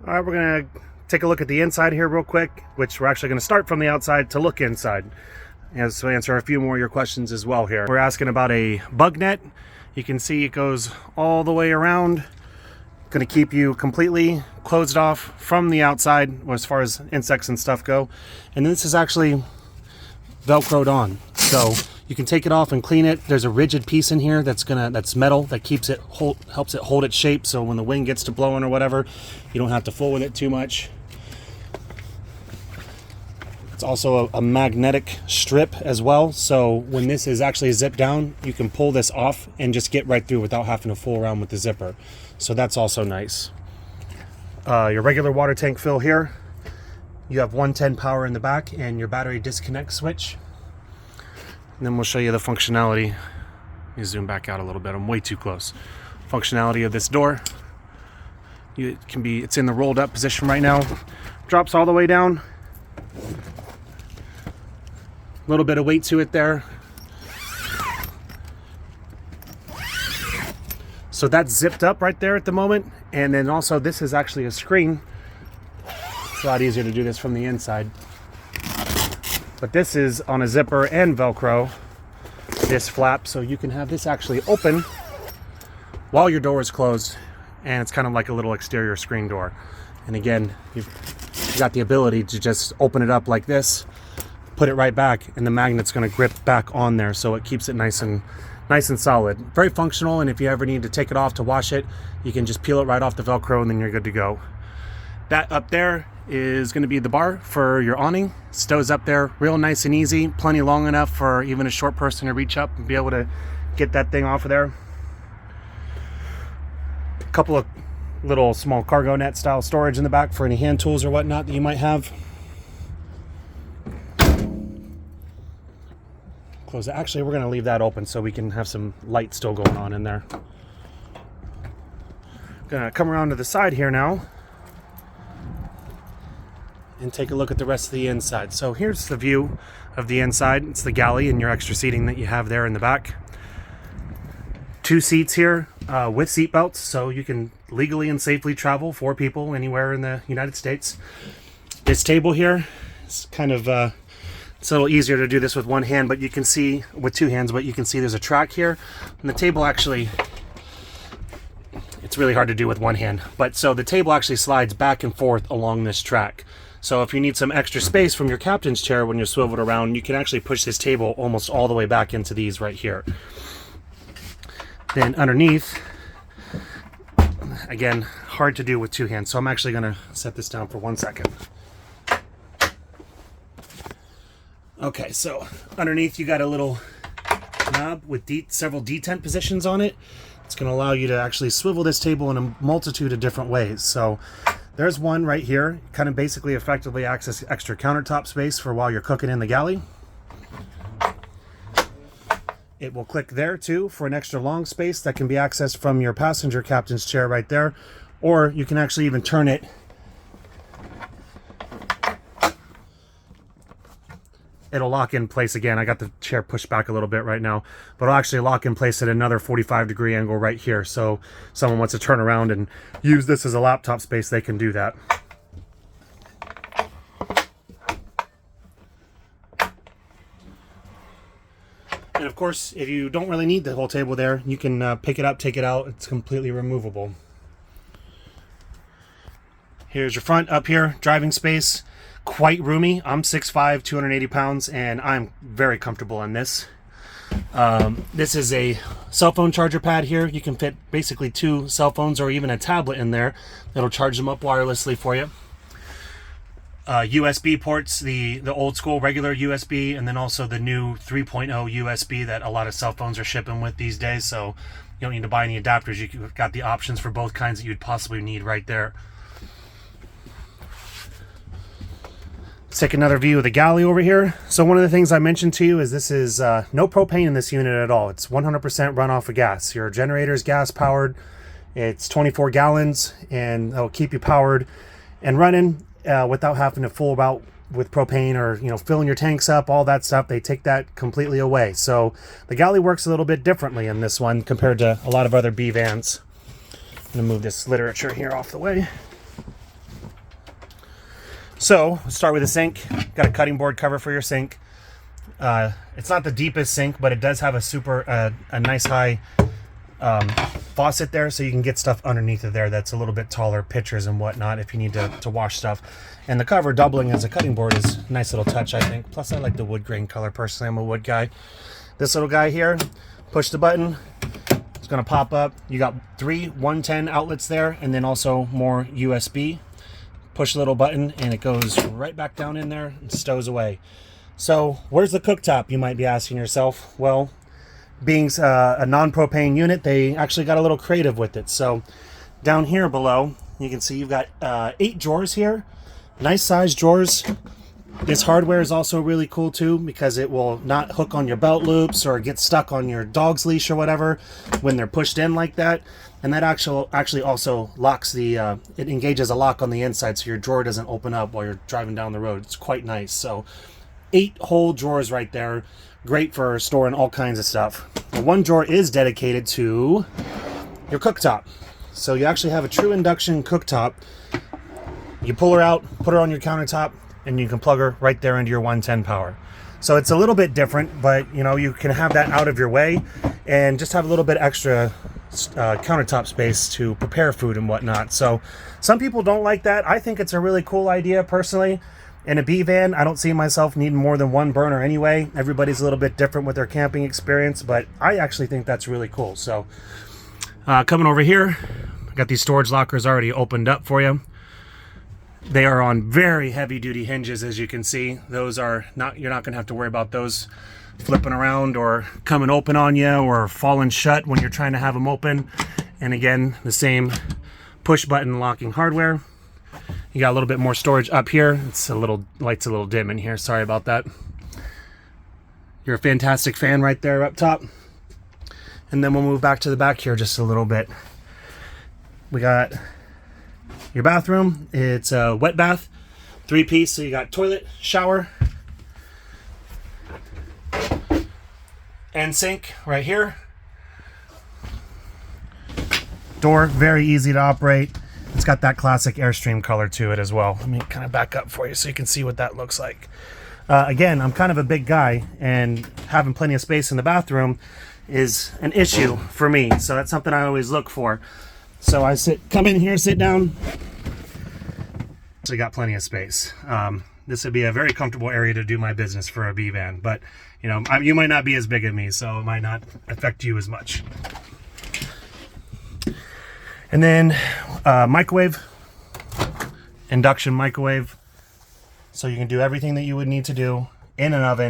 All right, we're gonna take a look at the inside here real quick, which we're actually gonna start from the outside to look inside. And so answer a few more of your questions as well here. We're asking about a bug net. You can see it goes all the way around. Gonna keep you completely closed off from the outside as far as insects and stuff go. And this is actually Velcroed on. So you can take it off and clean it. There's a rigid piece in here that's metal that keeps it helps it hold its shape, so when the wind gets to blowing or whatever, you don't have to fool with it too much. It's also a magnetic strip as well, so when this is actually zipped down, you can pull this off and just get right through without having to fool around with the zipper. So that's also nice. Your regular water tank fill here. You have 110 power in the back and your battery disconnect switch. And then we'll show you the functionality. Let me zoom back out a little bit. I'm way too close. Functionality of this door. It's in the rolled up position right now. Drops all the way down. A little bit of weight to it there. So that's zipped up right there at the moment. And then also this is actually a screen. It's a lot easier to do this from the inside. But this is on a zipper and Velcro, this flap, so you can have this actually open while your door is closed, and it's kind of like a little exterior screen door. And again, you've got the ability to just open it up like this, put it right back, and the magnet's going to grip back on there, so it keeps it nice and solid. Very functional, and if you ever need to take it off to wash it, you can just peel it right off the Velcro and then you're good to go. That up there is going to be the bar for your awning. Stows up there real nice and easy, plenty long enough for even a short person to reach up and be able to get that thing off of there. A couple of little small cargo net style storage in the back for any hand tools or whatnot that you might have. Close it. Actually, we're going to leave that open so we can have some light still going on in there. Gonna come around to the side here now and take a look at the rest of the inside. So here's the view of the inside. It's the galley and your extra seating that you have there in the back. 2 seats here with seat belts, so you can legally and safely travel 4 people anywhere in the United States. This table here is kind of it's a little easier to do this with one hand, but you can see with 2 hands, but you can see there's a track here, and the table actually, it's really hard to do with one hand, but so the table actually slides back and forth along this track. So if you need some extra space from your captain's chair when you're swiveled around, you can actually push this table almost all the way back into these right here. Then underneath, again, hard to do with 2 hands, so I'm actually going to set this down for 1 second. Okay, so underneath you got a little knob with several detent positions on it. It's going to allow you to actually swivel this table in a multitude of different ways. So there's one right here, kind of basically effectively access extra countertop space for while you're cooking in the galley. It will click there too for an extra long space that can be accessed from your passenger captain's chair right there, or you can actually even turn it. It'll lock in place again. I got the chair pushed back a little bit right now, but it'll actually lock in place at another 45-degree angle right here. So if someone wants to turn around and use this as a laptop space, they can do that. And of course, if you don't really need the whole table there, you can pick it up, take it out. It's completely removable. Here's your front up here, driving space. Quite roomy. I'm 6'5", 280 pounds, and I'm very comfortable in this. This is a cell phone charger pad here. You can fit basically 2 cell phones or even a tablet in there. That'll charge them up wirelessly for you. USB ports, the old school regular USB, and then also the new 3.0 USB that a lot of cell phones are shipping with these days. So you don't need to buy any adapters. You've got the options for both kinds that you'd possibly need right there. Let's take another view of the galley over here. So one of the things I mentioned to you is this is no propane in this unit at all. It's 100% run off of gas. Your generator is gas powered. It's 24 gallons and it'll keep you powered and running without having to fool about with propane or, you know, filling your tanks up, all that stuff. They take that completely away. So the galley works a little bit differently in this one compared to a lot of other B vans. I'm gonna move this literature here off the way. So let's start with the sink. Got a cutting board cover for your sink. It's not the deepest sink, but it does have a nice high faucet there, so you can get stuff underneath of there that's a little bit taller, pitchers and whatnot, if you need to wash stuff. And the cover doubling as a cutting board is a nice little touch, I think. Plus, I like the wood grain color. Personally, I'm a wood guy. This little guy here, push the button. It's going to pop up. You got 3 110 outlets there, and then also more USB. Push the little button, and it goes right back down in there and stows away. So, where's the cooktop, you might be asking yourself? Well, being a non-propane unit, they actually got a little creative with it. So down here below, you can see you've got 8 drawers here. Nice sized drawers. This hardware is also really cool too, because it will not hook on your belt loops or get stuck on your dog's leash or whatever when they're pushed in like that. And that actually also locks it engages a lock on the inside, so your drawer doesn't open up while you're driving down the road. It's quite nice. So 8 whole drawers right there. Great for storing all kinds of stuff. The one drawer is dedicated to your cooktop. So you actually have a true induction cooktop. You pull her out, put her on your countertop, and you can plug her right there into your 110 power. So it's a little bit different, but you know, you can have that out of your way and just have a little bit extra countertop space to prepare food and whatnot. So some people don't like that. I think it's a really cool idea personally. In a B van, I don't see myself needing more than 1 burner anyway. Everybody's a little bit different with their camping experience, but I actually think that's really cool. So coming over here, I got these storage lockers already opened up for you. They are on very heavy duty hinges, as you can see. Those are not, you're not gonna have to worry about those flipping around or coming open on you or falling shut when you're trying to have them open. And again, the same push button locking hardware. You got a little bit more storage up here. It's light's a little dim in here. Sorry about that. You're a fantastic fan right there up top. And then we'll move back to the back here just a little bit. We got your bathroom. It's a wet bath, 3-piece. So you got toilet, shower, and sink right here. Door, very easy to operate. It's got that classic Airstream color to it as well. Let me kind of back up for you so you can see what that looks like. Again, I'm kind of a big guy, and having plenty of space in the bathroom is an issue for me. So that's something I always look for. So I come in here, sit down. So you got plenty of space. This would be a very comfortable area to do my business for a B van, but you know, you might not be as big as me, so it might not affect you as much. And then microwave, induction microwave. So you can do everything that you would need to do in an oven